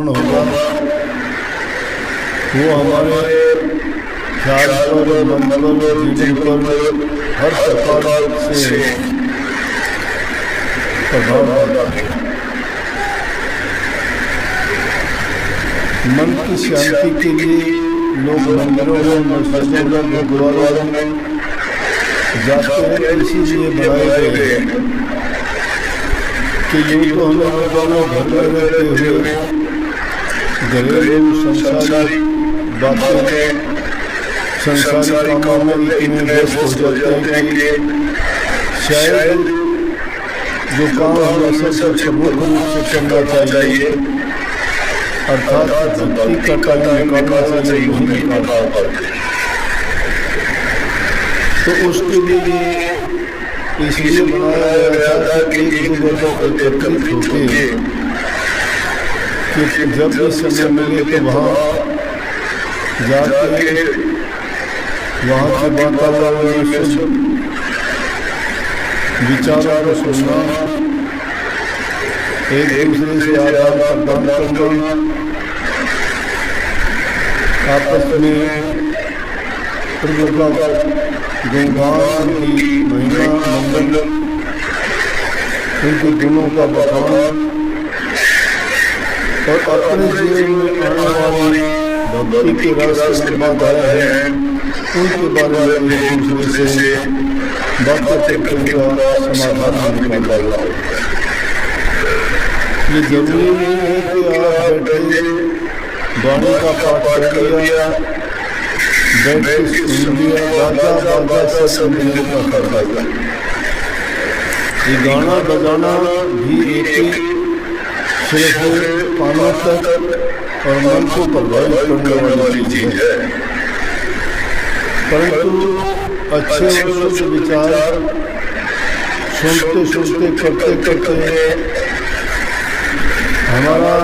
उत्पन्न होगा वो हमारे ख्याल पर, मन पर, जीवन पर हर प्रकार से प्रभाव डालता है। मन की शांति के लिए लोग मंदिरों में, मस्जिदों में, गुरुद्वारों में जाते हैं, इसीलिए बनाए गए हैं कि यूँ तो हमें रोजाना घर में रहते हुए घरेलू संसारी बातों में, संसारी कामों में इतने व्यस्त हो जाते हैं कि शायद जो काम हमें सबसे प्रमुख रूप से करना चाहिए अर्थात भक्ति का टाइम निकालना चाहिए, नहीं निकाल पाते। तो उसके लिए इसलिए बनाया गया था कि एक दूसरे को एकत्रित होके कि जब भी समय मिले तो वहाँ जाके वहाँ के वातावरण में विचारों को सुनना, एक दूसरे से आदान प्रदान करना, आपस में प्रभु का गुणगान की महिमा मंगल, उनके गुणों का बखान और अपने जीवन में आने वाली भक्ति के रास्ते में बाधाएं हैं उनके बारे में एक दूसरे से बातचीत करके उनका समाधान निकालना। ये जरूरी नहीं है कि आप बैठे वाणी का पाठ कर लिया, बैठ के सुन लिया, बाजा बाजा सब मिलने का करना। ये गाना बजाना भी एक सिर्फ कानों तक और मन को प्रभावित करने वाली चीज है, परंतु अच्छे और शुद्ध विचार सुनते सुनते करते करते हमारा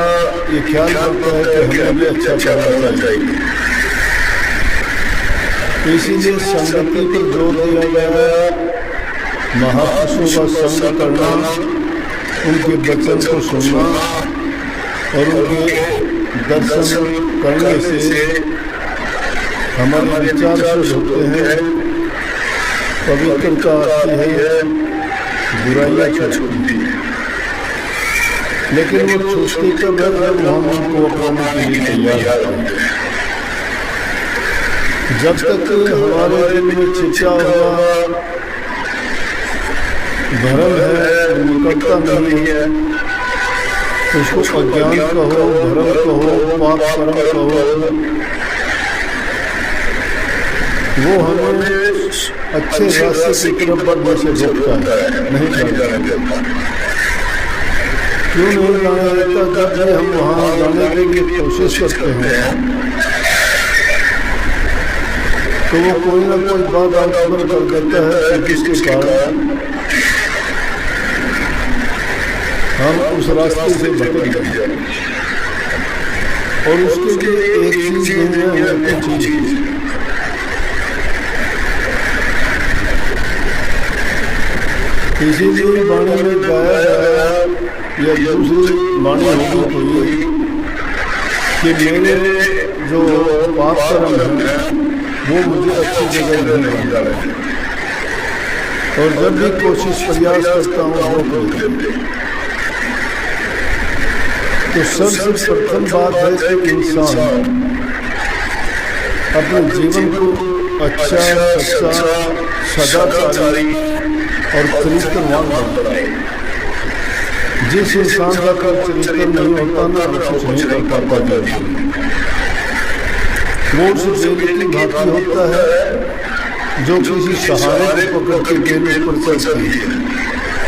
ये ख्याल करता है कि हमें भी अच्छा करना चाहिए। इसीलिए संगति पर जोर दिया गया, महापुरुषों का संग करना, उनके वचन को सुनना और उनके दर्शन करने से हमारे विचार शुद्ध होते हैं, पवित्रता आती है, बुराइयाँ छूटती हैं। लेकिन वो छूटती कब है जब हम उनको अपनाने के लिए तैयार होते हैं। जब तक हमारे दिल में छिपा हुआ भरम है, निकटता नहीं है, उसको अज्ञान कहो, भरम कहो, पाप कर्म कहो, वो हमें अच्छे रास्ते की तरफ बढ़ने से रोकता है, नहीं जाने देता। क्यों नहीं जाने देता? जब हम वहाँ जाने के लिए कोशिश करते हैं तो वो कोई ना कोई बात आंसर कर देता है जिसके कारण हम उस रास्ते से भटक जाते हैं। और उसके लिए एक चीज नहीं है, कुछ चीज इसीलिए वाणी में गाया गया या दूसरी वाणी होगी कोई कि मेरे जो पाप कर्म है वो मुझे अच्छी जगह नहीं बन रहे और जब भी कोशिश प्रयास करता हूँ रोक लेते। तो सबसे प्रथम बात है कि इंसान अपने जीवन को अच्छा, सच्चा, सदाचारी और चरित्रवान बनाए। जिस इंसान का चरित्र नहीं होता ना, कुछ नहीं कर पाता। वो उस बेल की भांति होता है जो किसी सहारे को पकड़ के बेल ऊपर चढ़ती है,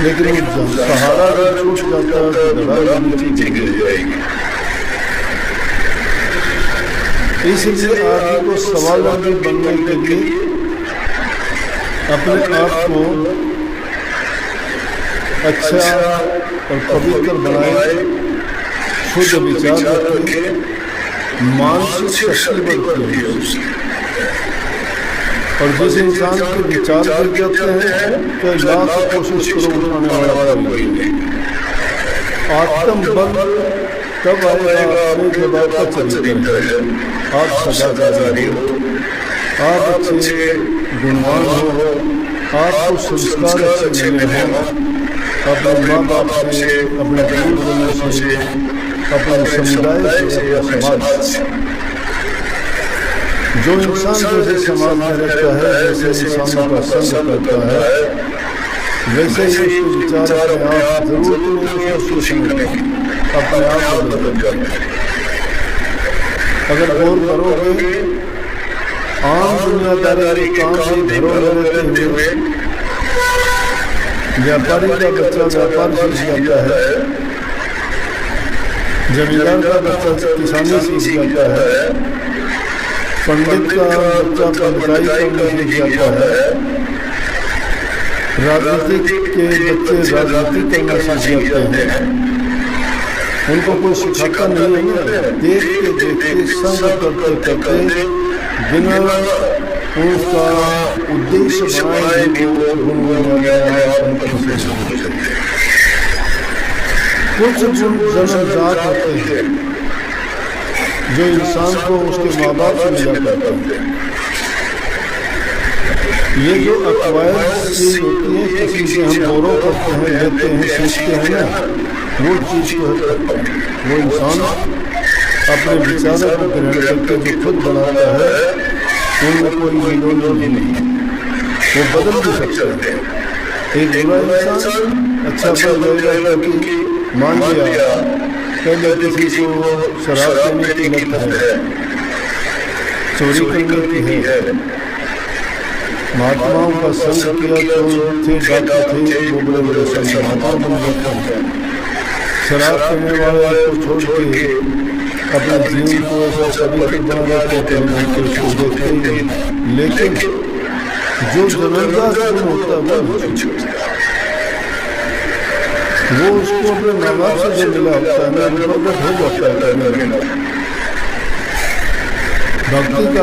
लेकिन सहारा अगर छूट जाता है तो धड़ा नीचे गिर जाएगी। इसलिए आदमी को स्वावलंबी बनने के लिए अपने आप को अच्छा और पवित्र बनाए, शुद्ध विचार रखें, मानसिक शक्ति बढ़ती है उसकी। और जिस इंसान के विचार गिर जाते हैं तो लाख कोशिश करो उठाने वाला कोई नहीं। आत्म बल तब आएगा अपने जब आपका चरित्र है, आप सदाचारी हो, आप अच्छे गुणवान हो, आपको संस्कार अच्छे मिले हो, अपने माँ बाप से, अपने पूर्वजों से, अपने समुदाय से, अपने समाज से। जो इंसान जैसे समाज में रहता है, जैसे इंसानों का संग करता है, वैसे ही उसके विचार अपने आप जरूर अपने आप बदल जाते हैं। अगर गौर करोगे, आम दुनियादारी काम से घरों में रहते हुए व्यापारी का बच्चा व्यापार सीख जाता है, जमींदार का बच्चा किसानी सीख जाता है, पंडित का बच्चा पंडिताई करना सीख जाता है, राजनीतिक के बच्चे राजनीति करना सीख जाते हैं। उनको कोई सिखाता नहीं है, देखते देखते संग करते करते बिना उसका उद्देश्य बनाए कुछ गुण जन्मजात होते हैं जो इंसान को उसके माँ बाप से मिला करते हैं। ये जो अक्वायर्ड चीज होती है, किसी से हम गौरव करते हैं, लेते हैं, सीखते हैं ना, वो चीज को वो इंसान अपने विचारों को ग्रहण करके जो खुद बनाता है, उनमें कोई विरोध नहीं, वो बदल भी सकते हैं। एक बुरा इंसान अच्छा बन जाएगा क्योंकि मान लिया पहले किसी को शराब पीने की लत है, चोरी करने की है, महात्माओं का संग किया तो थे डॉक्टर थे, वो बड़े बड़े संत महात्मा बन गए। शराब पीने वाले को छोड़ के अपने जीवन को ऐसा पवित्र बना रखते हैं, उसको देखते ही। लेकिन जो जबरदस्त गुण होता है वो उसको अपने माँ बाप से जो मिला होता है ना, प्रकट हो जाता है। भक्ति का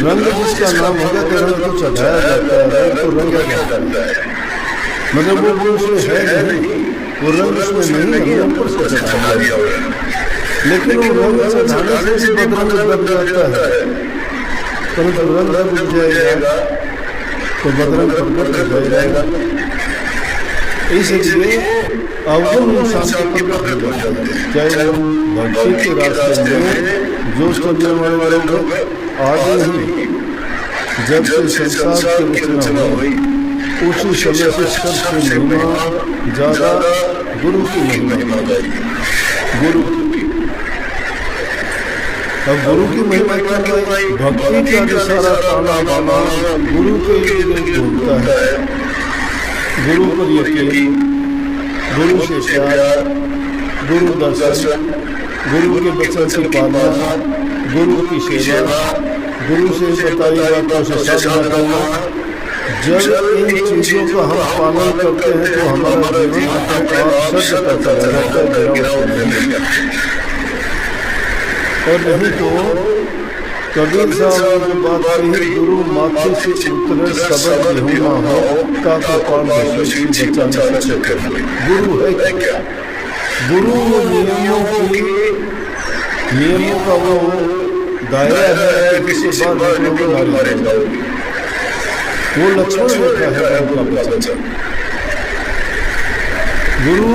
रंग जिसका नाम होगा तो रंग को चढ़ाया जाता है, रंग को रंग जाता है, मतलब वो उसमें है नहीं, वो रंग उसमें नहीं है, ऊपर से चढ़ा दिया। लेकिन वो रंग चढ़ाने से भी बदरंग बन जाता है, परंतु रंग बुझ जाएगा तो बदरंग प्रकट हो जाएगा। इसलिए अवगुण इंसान के प्रकट हो जाते हैं, चाहे वो भक्ति के रास्ते में जो चलने वाले लोग आज नहीं, जब से संसार की रचना हुई उसी समय से सबसे महिमा ज्यादा गुरु की महिमा गाई। गुरु अब गुरु की महिमा क्या गाई? भक्ति का जो सारा ताना बाना गुरु के लिए ढूंढता है, गुरु पर यकीन, गुरु से प्यार, गुरु दर्शन, गुरु के वचन की पालना, गुरु की सेवा, गुरु से बताई बातों से साधना करना। जब इन चीजों का हम पालन करते हैं तो हमारा जीवन अपने आप सत्य चला जाता है, और नहीं तो कबीर साहब की बात कही, गुरु माथे से उतरे सबक यहुना हो, काका पान बचा न सके। गुरु है क्या? गुरु नियमों का वो दायरा है कि किसी बात मारे जाओगे, वो लक्ष्मण बैठा है उनका बच्चा। गुरु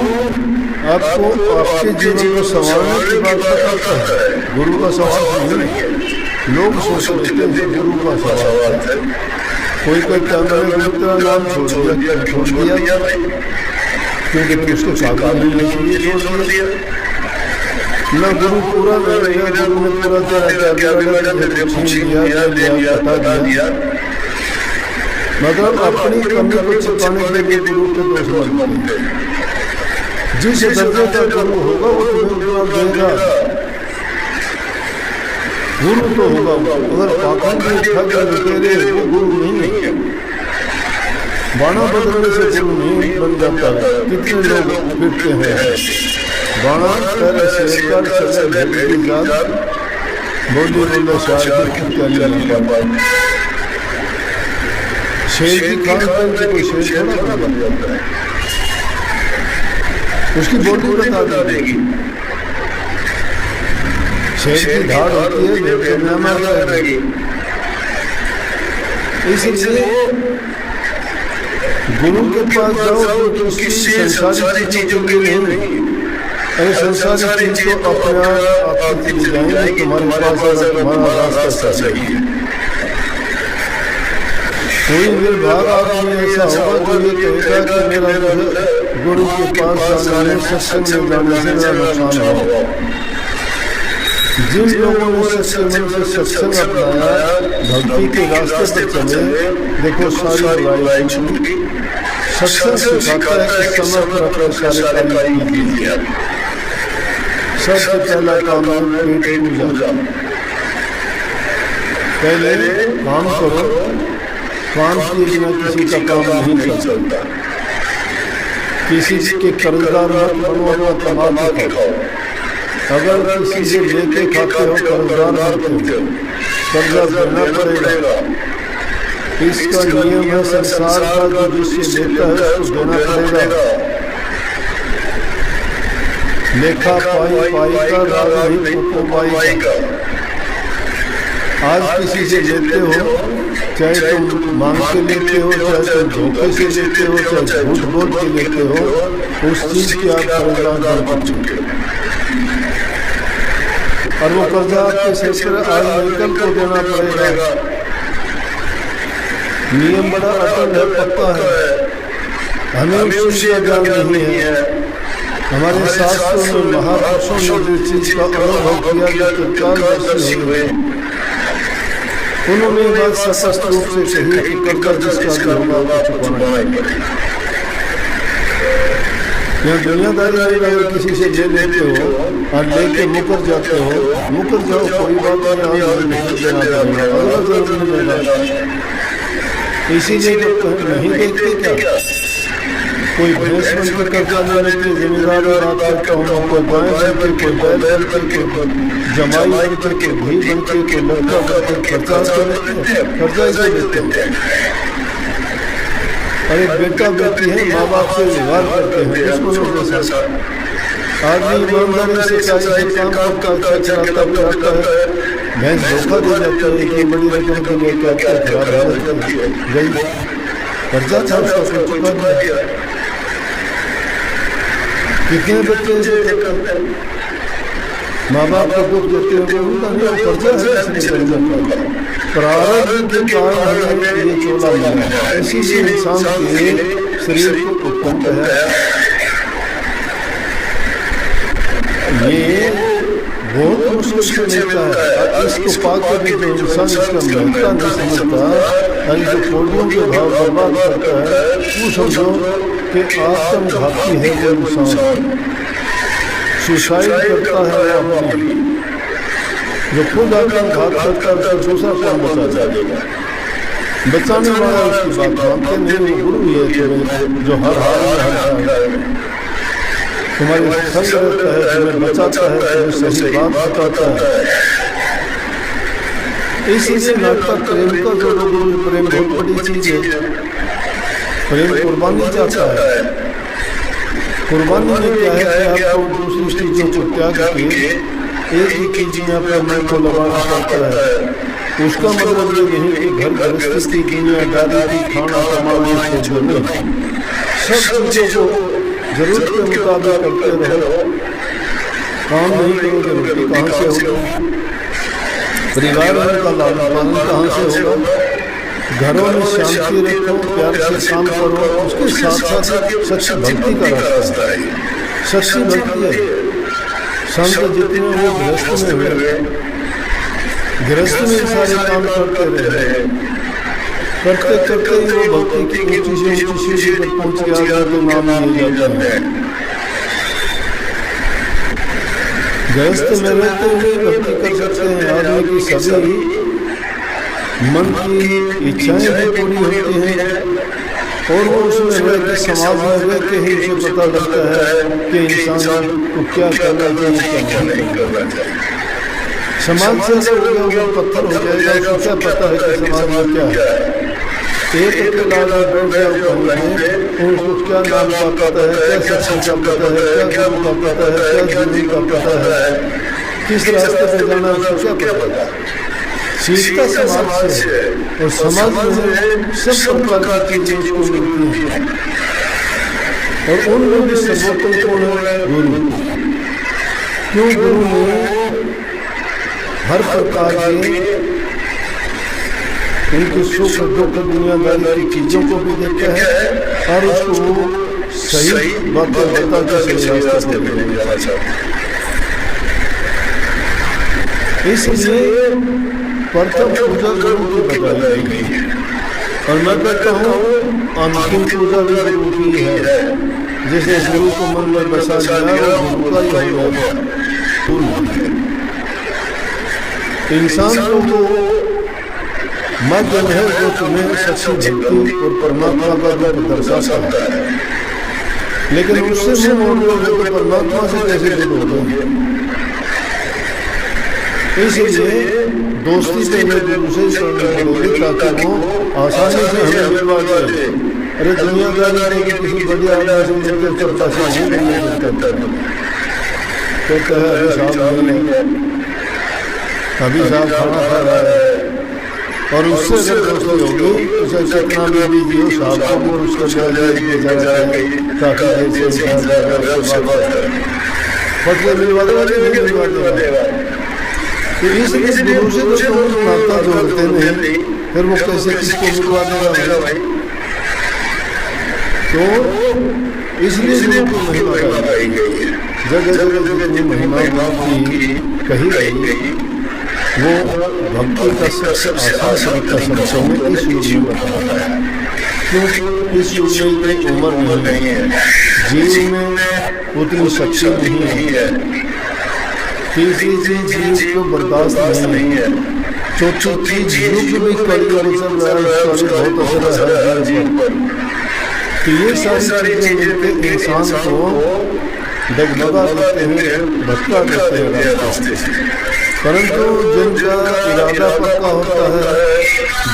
आपको आपके जीवन को संवारने की बात करता है, गुरु का सवाल नहीं है। लोग सोच लेते हैं गुरु का सवाल है, कोई कहता मैंने गुरु तेरा नाम छोड़ दिया, क्योंकि उसके कागज नहीं छोड़ दिया ना, गुरु पूरा नहीं गया, गुरु ने पूरा बता दिया। मतलब अपनी कमी को छिपाने के लिए गुरु के दोष बनते हैं। जिस दर्जे का गुरु होगा वो तुम्हें देगा, गुरु तो होगा। अगर पाखंड तेरे वो गुरु नहीं है, बाणा बदलने से गुरु नहीं बन जाता है। कितने लोग फिरते हैं बाणा पहले शेर का चले बोली बोले शायद शेर की खान पान से कोई शेर थोड़ा बन जाता है, उसकी बोली बता देगी। शेर की धाड़ होती है, भेड़ में मार जाएगी। इसलिए गुरु के पास जाओ तो किसी संसारी चीजों के लिए नहीं। अरे संसारी चीज तो अपने आप चली जाएंगे, तुम्हारे पास अगर तुम्हारा रास्ता सही है। कोई निर्भाग आदमी ऐसा होगा जो ये कहेगा कि मेरा गुरु के पास जाने में, सत्संग में जाने से मेरा नुकसान होगा। जिन लोगों ने सच्चे मन से सत्संग अपनाया, भक्ति के रास्ते पर चले, देखो सारी बुराई छूटी। सत्संग सिखाता है कि समय पर अपने सारे कार्य कीजिए। सबसे पहला काम है पेट पूजा। पहले काम करो, काम किए बिना किसी का काम नहीं चल सकता। किसी के कर्जदार मत बनो, अपना कमा के खाओ। अगर किसी से लेके खाते हो कर्जदार बनते हो, कर्जा देना पड़ेगा। इसका नियम है संसार का, जो जिससे लेता है उसको देना पड़ेगा। लेखा पाई पाई का, राग नहीं को पाई का। आज किसी से लेते हो, चाहे तुम मांग के लेते हो, चाहे तुम धोखे से लेते हो, चाहे झूठ बोल के लेते हो, उस चीज के आप कर्जदार बन चुके हो। और वो कर्जा आपके सिर पर आज निकल को देना पड़ेगा। नियम बड़ा अटल है, पक्का है, हमें उस चीज का ज्ञान नहीं है। हमारे शास्त्रों में महापुरुषों ने जिस चीज का अनुभव किया, जो तत्काल हुए, उन्होंने बात स्पष्ट रूप से कही कि कर्जा जिसका भी होगा चुकाना है। यहाँ दुनियादारी में अगर किसी से ले लेते हो और लेके मुकर जाते हो, मुकर जाओ, कोई बात नहीं, इसीलिए जब नहीं देखते क्या कोई भैंस बन के कर्जा ले लेते, जिम्मेदार बात करता हूँ, कोई गाय बन के, कोई बैल बन के, कोई जमाई बन के, कोई भाई बन के, कोई लड़का बन के कर्जा कर्जा इसे लेते हैं। अरे बेटा बेटी है, माँ बाप से व्यवहार करते हैं, इसको लोग जैसा आदमी ईमानदारी से चाहिए काम करता है, चलाता पिलाता है, भैंस धोखा दे जाता है, इतनी बड़ी रकम के लिए क्या क्या खराब गई, कर्जा था उसका चुका दिया। कितने बच्चे ऐसे करते हैं, माँ बाप को दुख देते हैं, उनका नहीं कर्जा है, प्रारब्ध के कारण हमें ये चोला मिला। इसीलिए इंसान के शरीर को उत्पन्न है। ये बहुत मुश्किल से मिलता है, इसको पाकर भी जो इंसान इसका मिलता नहीं समझता, और जो कोडियों के भाव बर्बाद करता है, वो समझो कि आत्मघाती है वो इंसान, सुसाइड करता है अपनी। जो खुद आत्मघात करता है उसको दूसरा कौन बचा जाएगा? बचाने वाला उसकी बात मानते नहीं, वो गुरु ही है जो हर हाल में तुम्हारे संग रहता है, तुम्हें बचाता है, तुम्हें सही बात बताता है। इसीलिए नाटक प्रेम का जो गुरु प्रेम बहुत बड़ी चीज है। प्रेम कुर्बानी चाहता है। कुर्बानी में क्या है कि आपको दूसरी चीजों को त्याग के एक ही चीज में अपने मन को लगाना पड़ता है। उसका मतलब ये नहीं कि घर गृहस्थी की दुनियादारी की खाना कमाने से जुड़ने, सब चीजों को जरूरत के मुताबिक करते रहो। काम नहीं करोगे रोटी कहाँ से होगा? परिवार का लालन पालन कहाँ से होगा? घरों में शांति रखो, प्यार से काम करो, उसके साथ साथ सच्ची भक्ति का रास्ता है। सच्ची भक्ति है। संत जितने वो गृहस्थ में हुए, गृहस्थ में सारे काम करते रहे, करते करते ही वो भक्ति की ऊंची से ऊंची सीढ़ी पर पहुंच गया, तो नाम लिए जाते हैं। गृहस्थ में रहते हुए भक्ति कर सकते हैं। आदमी की सभी मन की इच्छाएं भी पूरी होती हैं, और वो उसमें रह के समाज में रह के ही उसे पता लगता है कि इंसान को क्या करना चाहिए, क्या नहीं करना चाहिए। समाज से अलग हो गया वो पत्थर हो जाएगा, उसको क्या पता है कि समाज में क्या है। एक अकेला बैठ जाओ कहीं, उसको क्या नाम का पता है, क्या सत्संग का पता है, क्या गुरु का पता है, क्या जीवन का पता है। किस रास्ते पे जाना उसको क्या पता। सीखता समाज से है और समाज में सब प्रकार की चीजें उसको मिलती हैं और उनमें भी सर्वोत्तम कौन है? गुरु। क्यों? गुरु ने हर प्रकार के उनकी सुख दुख दुनियादारी की चीजों को भी देखता है और उसको सही बातें बता के सही रास्ते पे ले जाना चाहता है। इसलिए प्रथम पूजा गुरु की बताई गई और मैं कहता हूँ अंतिम पूजा भी गुरु की है। जिसने गुरु को मन में बसा लिया वो गुरु का ही होगा। इंसान को माध्यम है जो तुम्हें सच्ची भक्ति और परमात्मा का रूप दर्शाता है, लेकिन उससे मुंह मोड़ लोगे तो परमात्मा से कैसे जुड़ोगे? इसलिए दोस्ती से गुरु से जोड़ोगे ताकि वो आसानी से हमें मिलवा दे। अरे दुनियादारी में किसी बड़े आदमी से मिलकर चलता से नहीं करता कहता है अभी साहब नहीं है, अभी साहब खाना खा रहा है और उससे अगर दोस्ती होगी उसे चकना में भी दियो साहब को और उसका काफी देर से पटले मिलवा देगा। तो इसलिए गुरु से तो तुम नाता जोड़ते नहीं, फिर वो कैसे किसको मिलवा देगा भाई? तो इसलिए गुरु की महिमा गाई गई है। जगह जगह जितनी महिमा की कही गई वो भक्ति का सबसे आसान तरीका शब्दों में इस युग में बताया है। क्योंकि इस युग में इतनी उम्र नहीं है, जीव में उतनी शक्ति नहीं है, तीसरी चीज जीव को बर्दाश्त नहीं है, चौथी चीज युग भी कलयुग चल रहा है, बहुत असर है हर जीव पर। तो ये सारी चीजें मिलकर इंसान को डगमगा देते हैं, भटका देते हैं रास्ते से। परंतु जिनका इरादा पक्का होता है,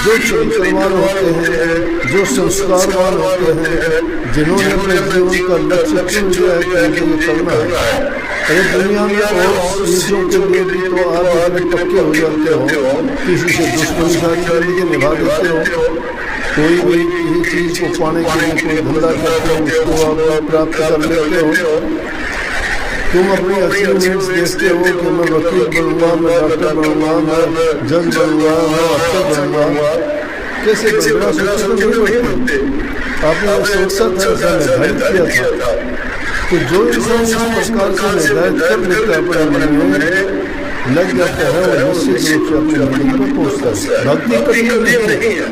जो चरित्रवान होते हैं, जो संस्कारवान होते हैं, जिन्होंने अपने जीवन का लक्ष्य चुन लिया है कि मुझे करना है। अरे दुनिया में और चीजों के लिए भी तो आप इतने पक्के हो जाते हो, किसी से दुश्मनी सारी जिंदगी निभा देते हो, कोई भी किसी चीज को पाने के लिए कोई धंधा करते हो उसको आप प्राप्त कर लेते हो। तुम अपनी अचीवमेंट्स देखते हो कि मैं वकील बनूंगा, मैं डॉक्टर बनूंगा, मैं जज बनूंगा, मैं अफसर बनूंगा। कैसे बड़ा सोचते नहीं बनते? आपने सोचा था, ऐसा निर्धारित किया था। तो जो इंसान इस प्रकार से निर्धारित कर लेता है अपने मन में लग जाता है वो निश्चित रूप से अपने मंजिल पर पहुंचता है। भक्ति कठिन नहीं है,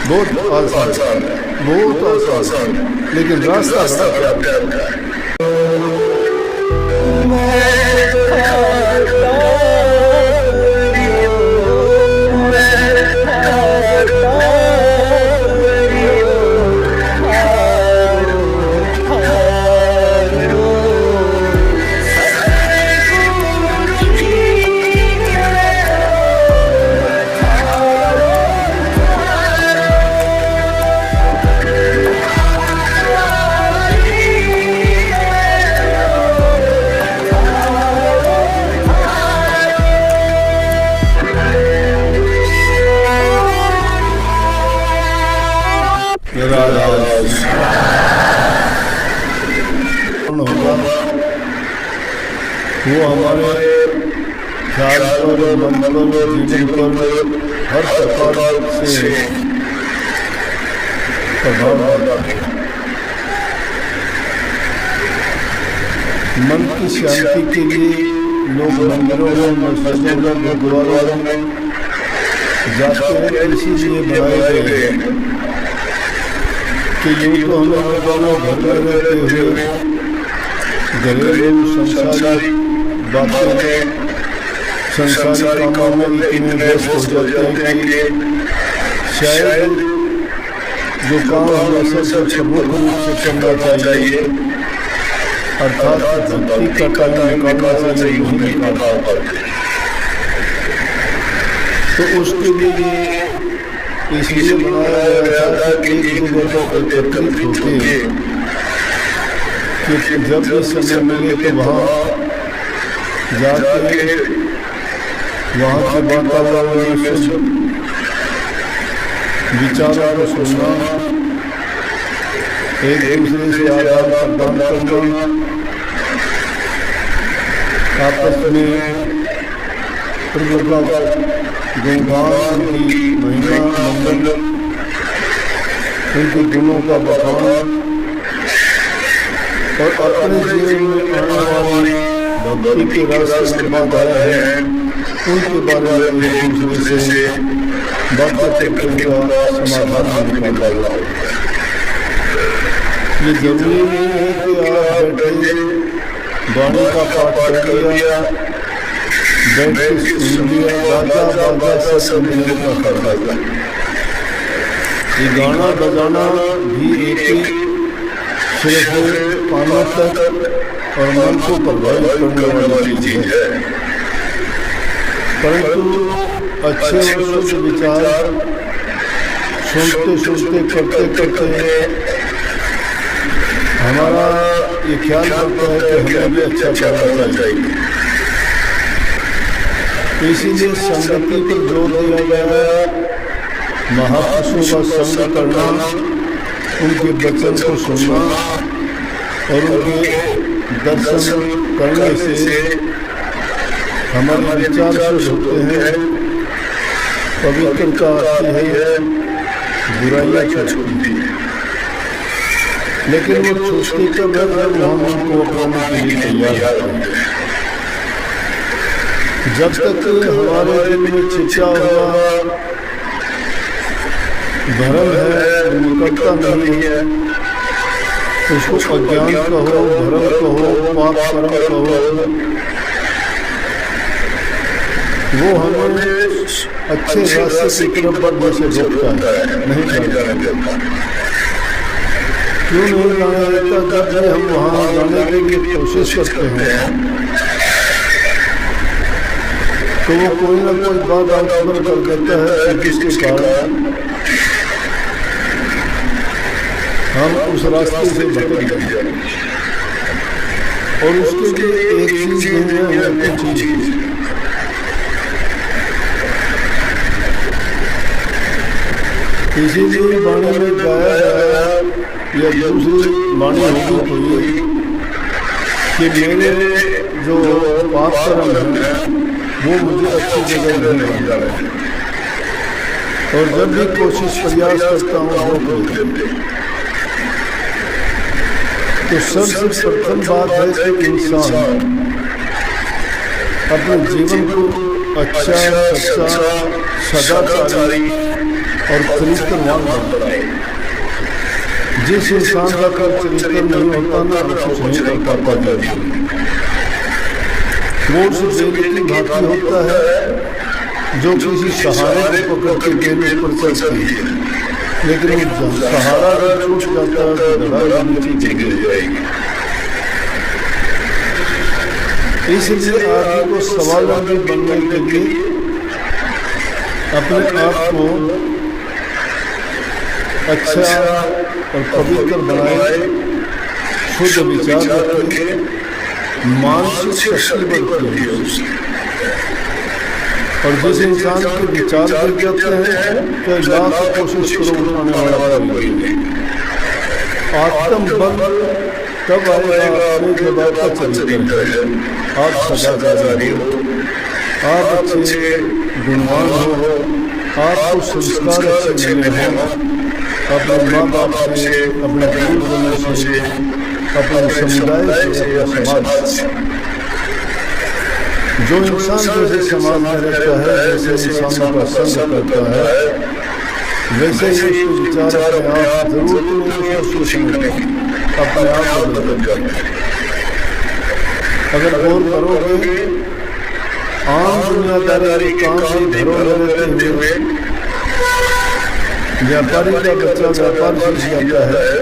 बहुत आसान है, बहुत आसान है, लेकिन रास्ता बड़ा प्यारा है। वो हमारे ख्याल पर, मन पर, जीवन पर हर प्रकार से प्रभाव डालता है। मन की शांति के लिए लोग मंदिरों में, मस्जिदों में, गुरुद्वारों में जाते हैं, इसीलिए बनाए गए हैं कि यूँ तो हमें दोनों घर में रहते हुए घरेलू संसारी बातों में, संसारी कामों में इतने व्यस्त हो जाते हैं कि शायद जो काम हमें सबसे प्रमुख रूप से करना चाहिए अर्थात भक्ति का टाइम निकालना चाहिए, नहीं निकाल पाते। तो उसके लिए इसलिए बनाया गया था कि एक जगह पर एकत्रित होकर कि जब भी समय मिले तो वहाँ जाके वहाँ के वातावरण में शुद्ध विचारों को सुनना, एक दूसरे से आदान प्रदान करना, आपस में प्रभु का गुणगान, उनकी महिमा मंगल, उनके गुणों का बखान और अपने जीवन में आने वाली भक्ति के रास्ते में बाधाएं हैं उनके बारे में एक दूसरे से बातचीत करके उनका समाधान निकालना। ये जरूरी नहीं है कि आप बैठे वाणी का पाठ कर लिया, बैठ के सुन लिया, बाजा बाजा सब मिलने का करना। ये गाना बजाना भी एक ही सिर्फ कानों तक और मन को प्रभावित करने वाली चीज है, परंतु अच्छे और शुद्ध विचार सुनते सुनते करते करते हमारा ये ख्याल करता है कि हमें भी अच्छा करना चाहिए। इसीलिए संगति पर जोर दिया गया है। महापुरुषों का संग करना, उनके वचन को सुनना और उनके दर्शन करने से हमारे विचार शुद्ध होते हैं, पवित्रता आती है, बुराइयाँ छूटती हैं। लेकिन वो छूटती कब है जब हम उनको अपनाने के लिए तैयार होते हैं। जब तक हमारे दिल में छिपा हुआ भरम है, निकटता नहीं है, उसको अज्ञान कहो, भरम कहो, पाप कर्म कहो, वो हमें अच्छे रास्ते की तरफ बढ़ने से रोकता है, नहीं जाने देता। क्यों नहीं जाने देता? जब हम वहाँ जाने के लिए कोशिश करते हैं तो वो कोई ना कोई बात आंदोलन कर देता है, जिसके कारण हम उस रास्ते से भटक जाते हैं। और उसके लिए एक चीज नहीं है, कुछ चीज। इसीलिए वाणी में गाया गया या दूसरी वाणी होगी कोई कि मेरे जो पाप कर्म है वो मुझे अच्छी जगह नहीं बन रहे, और जब भी कोशिश प्रयास करता हूँ रोक देते। तो सबसे प्रथम बात है कि इंसान अपने जीवन को अच्छा, सच्चा, सदाचारी और चरित्रवान बनाए। जिस इंसान का चरित्र नहीं होता ना, वो कुछ नहीं कर पाता। वो उस बेल की भांति होता है जो किसी सहारे को पकड़ के बेल ऊपर चढ़ती है, लेकिन सहारा अगर छूट जाता है तो लड़ाई नीचे गिर जाएगी। इसलिए आदमी को स्वावलंबी बनने के लिए अपने आप को अच्छा और पवित्र बनाए, शुद्ध विचार रखें, मानसिक शक्ति बढ़ती है उससे। और जिस इंसान के विचार गिर जाते हैं तो लाख कोशिश करो उठाने वाला कोई नहीं। आत्मबल तब आएगा आपने जब आपका चरित्र है, आप सदाचारी हो, आप अच्छे गुणवान हो, आपको संस्कार अच्छे मिले हों, अपने माँ बाप से, अपने गुरुजनों से, अपने समुदाय से, अपने समाज से। जो इंसान जैसे समाज में रहता है, जैसे इंसानों का संग करता है, वैसे ही उसके विचार अपने आप जरूर सोचने अपने आप बदल जाते हैं। अगर गौर करोगे, आम दुनियादारी काम में घरों में रहते हुए व्यापारी का बच्चा व्यापार सीख जाता है,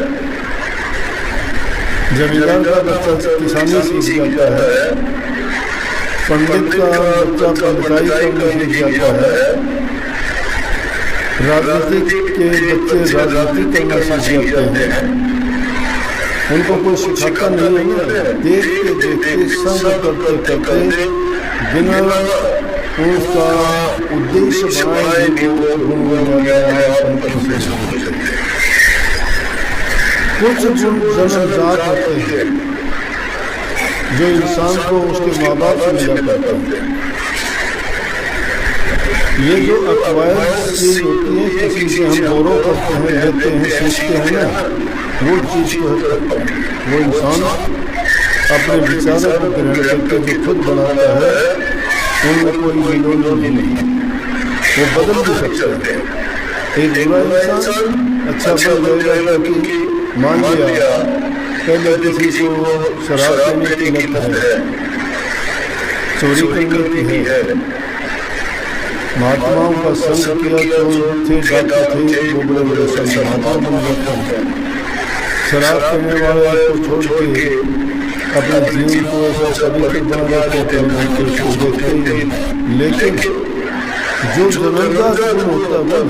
जमींदार का बच्चा किसानी सीख जाता है, पंडित का बच्चा पंचायत करने सीख जाता है, राजनीतिक के बच्चे राजनीति करना सीख जाते हैं, उनको कोई सिखाता नहीं है ना, देखते देखते संग करते करते बिना उसका उद्देश्य बनाए वो गुण बन जाता है। कुछ गुण जन्मजात होते हैं जो इंसान को उसके माँ बाप से मिला करते हैं। ये जो अक्वायर्ड चीज होती है, किसी से हम गौरव करते हैं, लेते हैं, सीखते हैं ना, वो चीज को वो इंसान अपने विचारों को ग्रहण करके जो खुद बनाता है उनमें कोई विरोध नहीं, वो बदल भी सकता है। एक बुरा इंसान अच्छा बन जाएगा क्योंकि मान लिया पहले किसी को शराब पीने की लत है, चोरी करने की है, महात्माओं का संग किया तो थे डॉक्टर थे, वो बड़े बड़े संत महात्मा बन जाते हैं। शराब पीने वाले को छोड़ के अपने जीवन को ऐसा पवित्र बना देते हैं उसको देखते ही, लेकिन जो जबरदस्त गुण होता है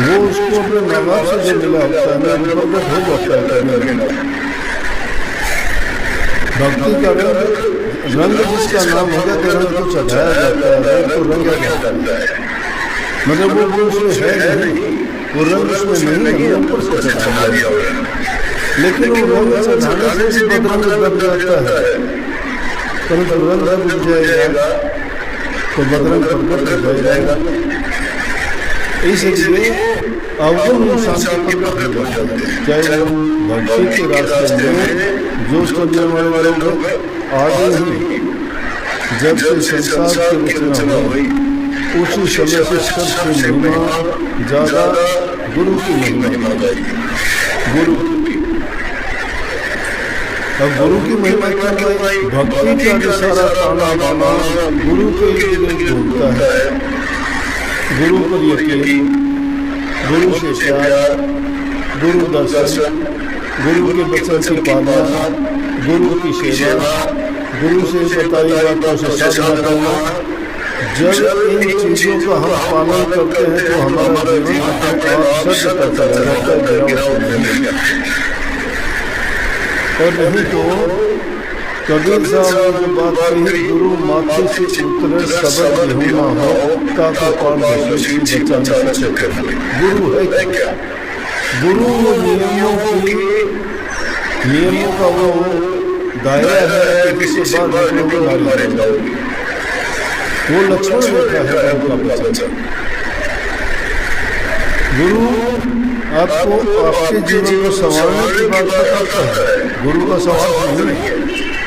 वो उसको अपने माँ बाप से जो मिला होता है ना, वो प्रकट हो जाता है। भक्ति का रंग जिसका नाम होगा तो रंग को चढ़ाया जाता है, रंग को रंगा जाता है, मतलब वो गुण उसमें है नहीं, वो रंग उसमें नहीं है, ऊपर से चढ़ा दिया हुआ है, लेकिन वो रंग चढ़ाने से बदरंग बन जाता है। परंतु रंग जब उठ जाएगा तो बदरंग प्रकट हो जाएगा। इसलिए अवगुण इंसान के प्रकट हो जाते हैं, चाहे वो भक्ति के रास्ते में जो चलने वाले लोग आगे ही जब से संसार की रचना हुई उसी समय से सबसे महिमा ज्यादा गुरु की महिमा गाई। गुरु अब गुरु की महिमा क्या गाई? भक्ति का जो सारा ताना बाना गुरु के लिए ढूंढता है, गुरु पर यकीन, गुरु से प्यार, गुरु दर्शन, गुरु के वचन की पालना, गुरु की सेवा, गुरु से बताई बातों से साधना करना। जब इन चीजों का हम पालन करते हैं तो हमारा जीवन अपने आप सत्य का चला जाता है, और नहीं तो कबीर साहब ने जो बात कही, गुरु माथे से उतरे सबद यहुना हो ताकि पार बचा सके। गुरु है क्या? गुरु नियमों का वो दायरा है कि जिससे बाद में मारे जाओगे। वो लक्ष्मण बैठा है उनका वचन। गुरु आपको आपके जीवन को संवारने की बात करता है, गुरु का सवाल नहीं है।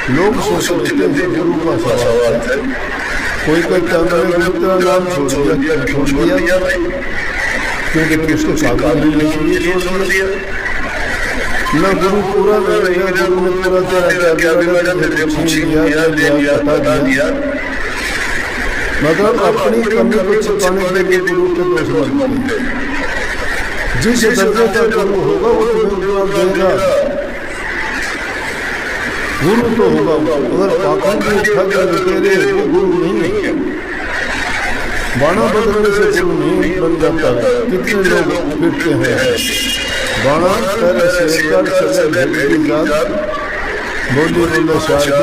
लोग सोच लेते हैं गुरु का सवाल है, कोई कहता है मैंने तेरा नाम छोड़ दिया क्योंकि उसके साथ नहीं छोड़ दिया न गुरु पूरा रहेगा, गुरु ने पूरा बता दिया, मतलब अपनी कमी को छिपाने के लिए गुरु के दोष बनते हैं। जिस दर्जे का गुरु होगा वो तुम्हें देगा, गुरु तो होगा, अगर पाखंड में ठग लुटेरे वो गुरु नहीं है। बाणा बदलने से गुरु नहीं बन जाता है। कितने लोग फिरते हैं बाणा पहले शेरकर चले भेड़ी जात बोली बोले शायद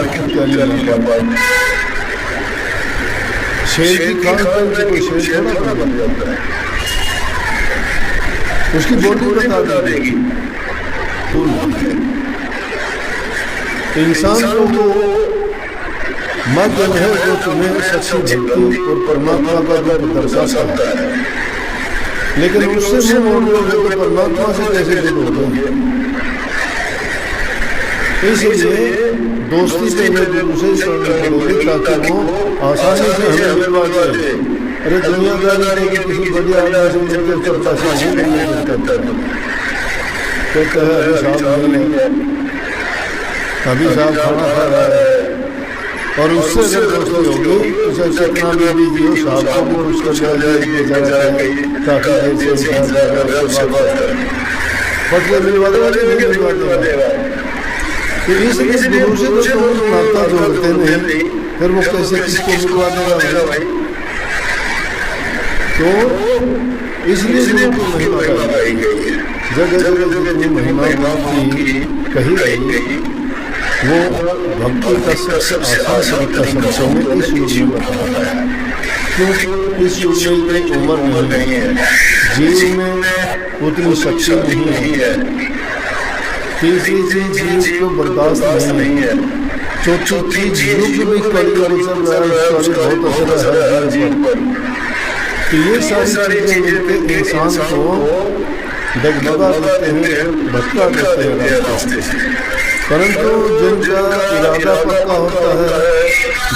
शेर की खान पान से कोई शेर थोड़ा बन जाता है, उसकी बोली बता देगी। इंसान को मध्य है जो तुम्हें सच्ची भक्ति और परमात्मा का रूप दर्शाता है, लेकिन उससे मोड़ लोगे तो परमात्मा से कैसे जुड़ोगे? इसलिए दोस्ती से गुरु से जोड़ोगे ताकि वो आसानी से हमें मिलवा जाए। अरे दुनियादारी में किसी बढ़िया आदमी से मिलकर चलता से नहीं करता, कहता है अभी साहब नहीं है, अभी साहब खाना खा रहा है, और उससे अगर दोस्ती होगी उसे चकना में भी दियो साहब को वो उसका काफी देर से पटले मिलवा देगा। तो इसलिए गुरु से तो नाता जोड़ते नहीं, फिर वो कैसे किसको मिलवा देगा भाई? तो इसलिए गुरु को महिमा गाई गई है। जगह जगह जितनी महिमा की कही गई वो भक्ति का सबसे आसान तरीका शब्दों में इस युग में बताया है। क्योंकि इस युग में इतनी उम्र नहीं है, जीव में उतनी शक्ति नहीं है, तीसरी चीज जीव को बर्दाश्त नहीं है, चौथी चीज युग में कलयुग चल रहा है, बहुत असर है जीव पर। तो ये सारी चीजें मिलकर इंसान को डगमगा देते हैं, भटका देते हैं रास्ते से। परंतु जिनका इरादा पक्का होता है,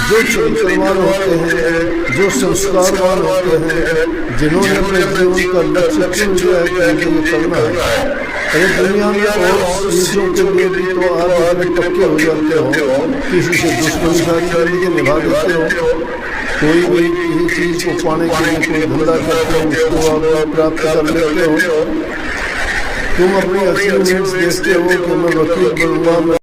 जो चरित्रवान होते हैं, जो संस्कारवान होते हैं, जिन्होंने अपने जीवन का लक्ष्य चुन लिया है कि मुझे करना है। अरे दुनिया में और चीजों के लिए भी तो आप इतने पक्के हो जाते हो, किसी से दुश्मनी सारी जिंदगी निभा देते हो, कोई भी किसी चीज को पाने के लिए कोई धंधा करते हो, उसको आप प्राप्त कर लेते हो। तुम अपनी अचीवमेंट्स देखते हो कि मैं वकील बनूंगा,